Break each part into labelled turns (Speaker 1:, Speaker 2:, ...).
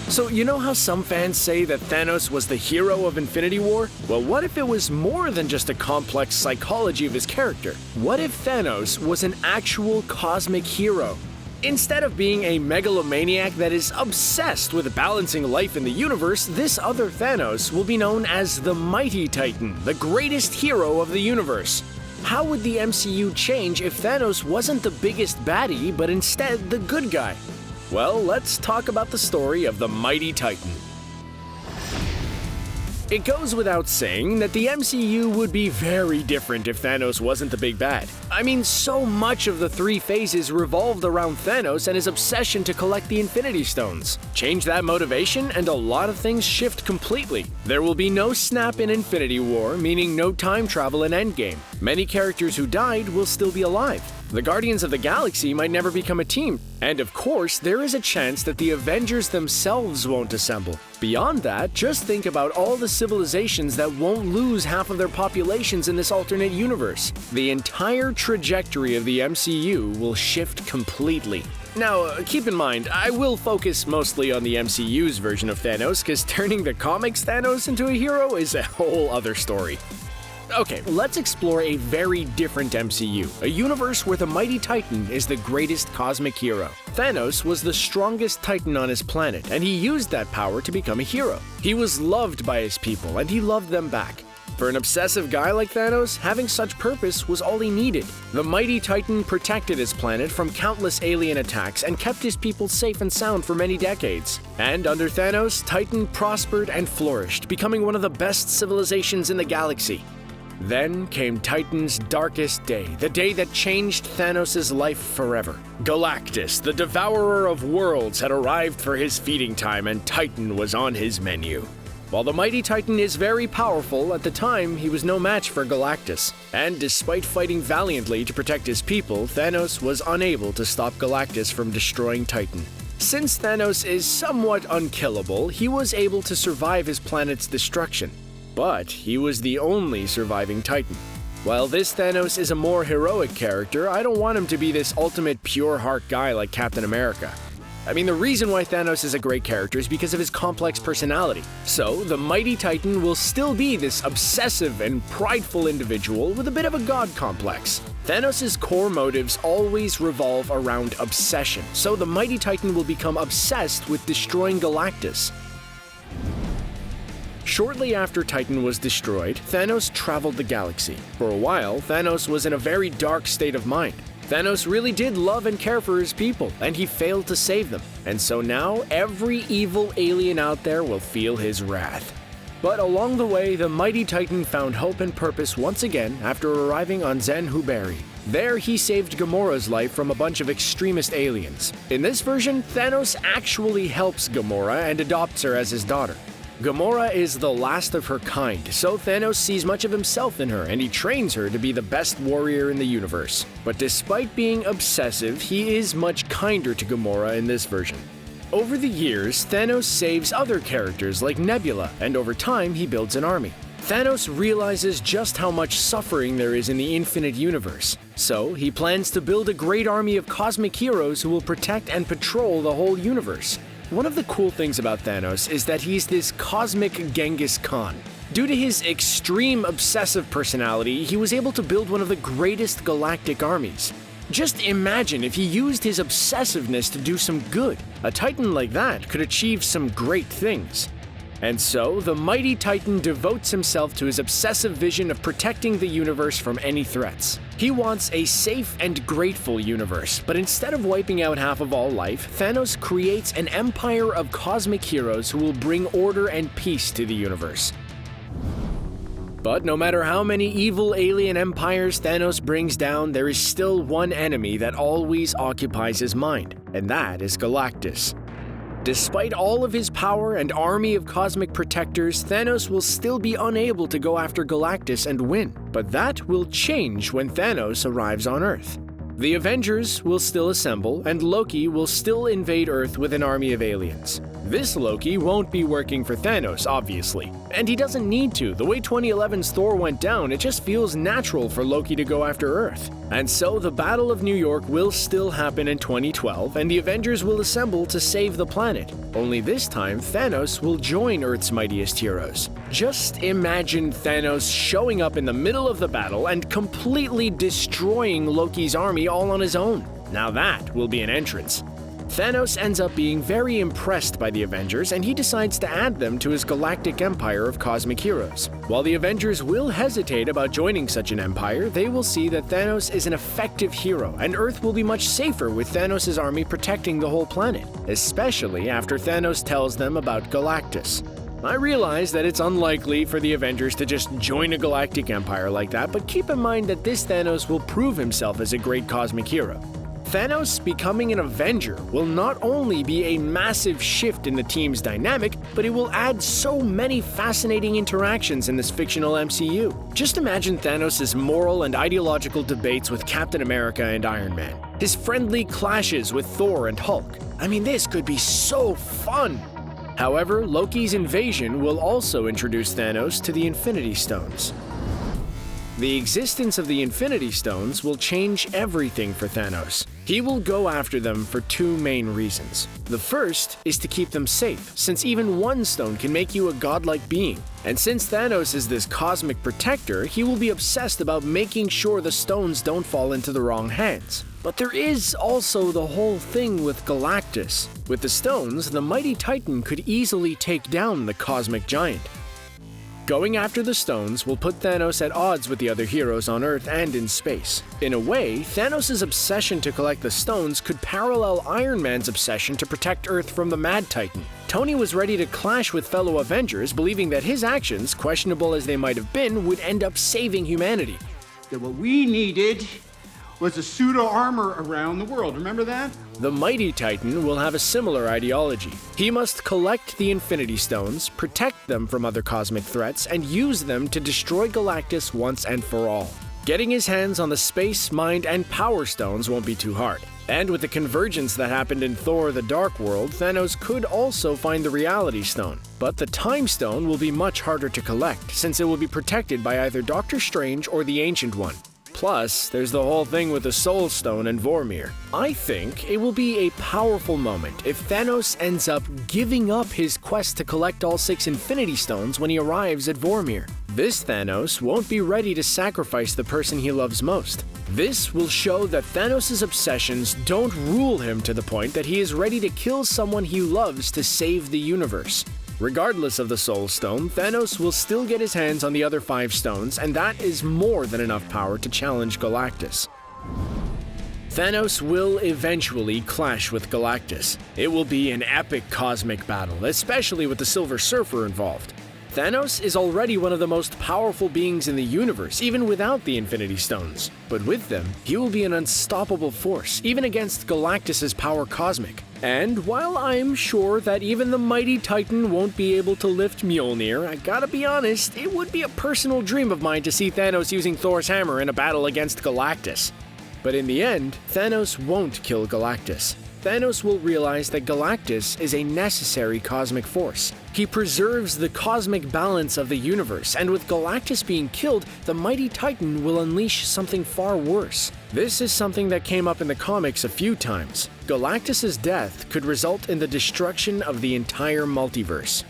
Speaker 1: So you know how some fans say that Thanos was the hero of Infinity War? Well, what if it was more than just a complex psychology of his character? What if Thanos was an actual cosmic hero? Instead of being a megalomaniac that is obsessed with balancing life in the universe, this other Thanos will be known as the Mighty Titan, the greatest hero of the universe. How would the MCU change if Thanos wasn't the biggest baddie, but instead the good guy? Well, let's talk about the story of the Mighty Titan. It goes without saying that the MCU would be very different if Thanos wasn't the big bad. I mean, so much of the three phases revolved around Thanos and his obsession to collect the Infinity Stones. Change that motivation and a lot of things shift completely. There will be no snap in Infinity War, meaning no time travel in Endgame. Many characters who died will still be alive. The Guardians of the Galaxy might never become a team. And of course, there is a chance that the Avengers themselves won't assemble. Beyond that, just think about all the civilizations that won't lose half of their populations in this alternate universe. The entire trajectory of the MCU will shift completely. Now, keep in mind, I will focus mostly on the MCU's version of Thanos, because turning the comics Thanos into a hero is a whole other story. Okay, let's explore a very different MCU, a universe where the Mighty Titan is the greatest cosmic hero. Thanos was the strongest Titan on his planet, and he used that power to become a hero. He was loved by his people, and he loved them back. For an obsessive guy like Thanos, having such purpose was all he needed. The Mighty Titan protected his planet from countless alien attacks and kept his people safe and sound for many decades. And under Thanos, Titan prospered and flourished, becoming one of the best civilizations in the galaxy. Then came Titan's darkest day, the day that changed Thanos' life forever. Galactus, the devourer of worlds, had arrived for his feeding time, and Titan was on his menu. While the Mighty Titan is very powerful, at the time he was no match for Galactus. And despite fighting valiantly to protect his people, Thanos was unable to stop Galactus from destroying Titan. Since Thanos is somewhat unkillable, he was able to survive his planet's destruction. But he was the only surviving Titan. While this Thanos is a more heroic character, I don't want him to be this ultimate pure heart guy like Captain America. I mean, the reason why Thanos is a great character is because of his complex personality. So, the Mighty Titan will still be this obsessive and prideful individual with a bit of a god complex. Thanos' core motives always revolve around obsession, so the Mighty Titan will become obsessed with destroying Galactus. Shortly after Titan was destroyed, Thanos traveled the galaxy. For a while, Thanos was in a very dark state of mind. Thanos really did love and care for his people, and he failed to save them. And so now, every evil alien out there will feel his wrath. But along the way, the Mighty Titan found hope and purpose once again after arriving on Zen-Huberi. There, he saved Gamora's life from a bunch of extremist aliens. In this version, Thanos actually helps Gamora and adopts her as his daughter. Gamora is the last of her kind, so Thanos sees much of himself in her, and he trains her to be the best warrior in the universe. But despite being obsessive, he is much kinder to Gamora in this version. Over the years, Thanos saves other characters like Nebula, and over time he builds an army. Thanos realizes just how much suffering there is in the infinite universe, so he plans to build a great army of cosmic heroes who will protect and patrol the whole universe. One of the cool things about Thanos is that he's this cosmic Genghis Khan. Due to his extreme obsessive personality, he was able to build one of the greatest galactic armies. Just imagine if he used his obsessiveness to do some good. A Titan like that could achieve some great things. And so, the Mighty Titan devotes himself to his obsessive vision of protecting the universe from any threats. He wants a safe and grateful universe, but instead of wiping out half of all life, Thanos creates an empire of cosmic heroes who will bring order and peace to the universe. But no matter how many evil alien empires Thanos brings down, there is still one enemy that always occupies his mind, and that is Galactus. Despite all of his power and army of cosmic protectors, Thanos will still be unable to go after Galactus and win. But that will change when Thanos arrives on Earth. The Avengers will still assemble, and Loki will still invade Earth with an army of aliens. This Loki won't be working for Thanos, obviously, and he doesn't need to. The way 2011's Thor went down, it just feels natural for Loki to go after Earth. And so the Battle of New York will still happen in 2012, and the Avengers will assemble to save the planet. Only this time, Thanos will join Earth's mightiest heroes. Just imagine Thanos showing up in the middle of the battle and completely destroying Loki's army all on his own. Now that will be an entrance. Thanos ends up being very impressed by the Avengers, and he decides to add them to his galactic empire of cosmic heroes. While the Avengers will hesitate about joining such an empire, they will see that Thanos is an effective hero, and Earth will be much safer with Thanos' army protecting the whole planet, especially after Thanos tells them about Galactus. I realize that it's unlikely for the Avengers to just join a galactic empire like that, but keep in mind that this Thanos will prove himself as a great cosmic hero. Thanos becoming an Avenger will not only be a massive shift in the team's dynamic, but it will add so many fascinating interactions in this fictional MCU. Just imagine Thanos' moral and ideological debates with Captain America and Iron Man, his friendly clashes with Thor and Hulk. I mean, this could be so fun! However, Loki's invasion will also introduce Thanos to the Infinity Stones. The existence of the Infinity Stones will change everything for Thanos. He will go after them for two main reasons. The first is to keep them safe, since even one stone can make you a godlike being. And since Thanos is this cosmic protector, he will be obsessed about making sure the stones don't fall into the wrong hands. But there is also the whole thing with Galactus. With the stones, the mighty Titan could easily take down the cosmic giant. Going after the stones will put Thanos at odds with the other heroes on Earth and in space. In a way, Thanos' obsession to collect the stones could parallel Iron Man's obsession to protect Earth from the Mad Titan. Tony was ready to clash with fellow Avengers, believing that his actions, questionable as they might have been, would end up saving humanity.
Speaker 2: That what we needed was a pseudo-armor around the world, remember that?
Speaker 1: The mighty Titan will have a similar ideology. He must collect the Infinity Stones, protect them from other cosmic threats, and use them to destroy Galactus once and for all. Getting his hands on the Space, Mind, and Power Stones won't be too hard. And with the convergence that happened in Thor: The Dark World, Thanos could also find the Reality Stone. But the Time Stone will be much harder to collect, since it will be protected by either Doctor Strange or the Ancient One. Plus, there's the whole thing with the Soul Stone and Vormir. I think it will be a powerful moment if Thanos ends up giving up his quest to collect all 6 Infinity Stones when he arrives at Vormir. This Thanos won't be ready to sacrifice the person he loves most. This will show that Thanos' obsessions don't rule him to the point that he is ready to kill someone he loves to save the universe. Regardless of the Soul Stone, Thanos will still get his hands on the other 5 stones, and that is more than enough power to challenge Galactus. Thanos will eventually clash with Galactus. It will be an epic cosmic battle, especially with the Silver Surfer involved. Thanos is already one of the most powerful beings in the universe, even without the Infinity Stones. But with them, he will be an unstoppable force, even against Galactus' power cosmic. And while I'm sure that even the mighty Titan won't be able to lift Mjolnir, I gotta be honest, it would be a personal dream of mine to see Thanos using Thor's hammer in a battle against Galactus. But in the end, Thanos won't kill Galactus. Thanos will realize that Galactus is a necessary cosmic force. He preserves the cosmic balance of the universe, and with Galactus being killed, the mighty Titan will unleash something far worse. This is something that came up in the comics a few times. Galactus' death could result in the destruction of the entire multiverse.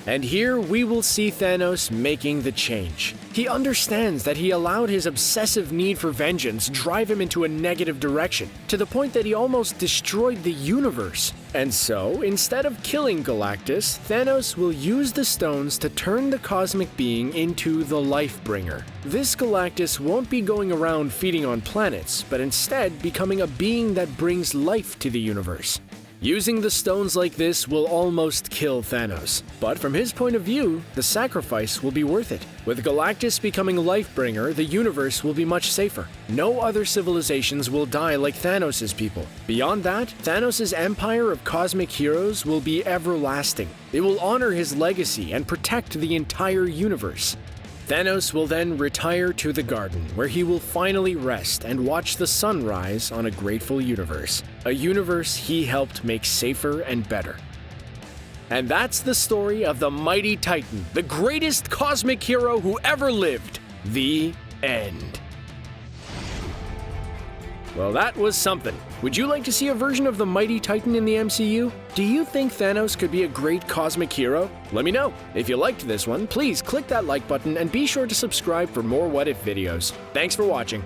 Speaker 1: And here we will see Thanos making the change. He understands that he allowed his obsessive need for vengeance drive him into a negative direction, to the point that he almost destroyed the universe. And so, instead of killing Galactus, Thanos will use the stones to turn the cosmic being into the Life-Bringer. This Galactus won't be going around feeding on planets, but instead becoming a being that brings life to the universe. Using the stones like this will almost kill Thanos, but from his point of view, the sacrifice will be worth it. With Galactus becoming Life-Bringer, the universe will be much safer. No other civilizations will die like Thanos' people. Beyond that, Thanos' empire of cosmic heroes will be everlasting. It will honor his legacy and protect the entire universe. Thanos will then retire to the garden, where he will finally rest and watch the sun rise on a grateful universe. A universe he helped make safer and better. And that's the story of the mighty Titan, the greatest cosmic hero who ever lived. The end. Well, that was something. Would you like to see a version of the mighty Titan in the MCU? Do you think Thanos could be a great cosmic hero? Let me know. If you liked this one, please click that like button and be sure to subscribe for more What If videos. Thanks for watching.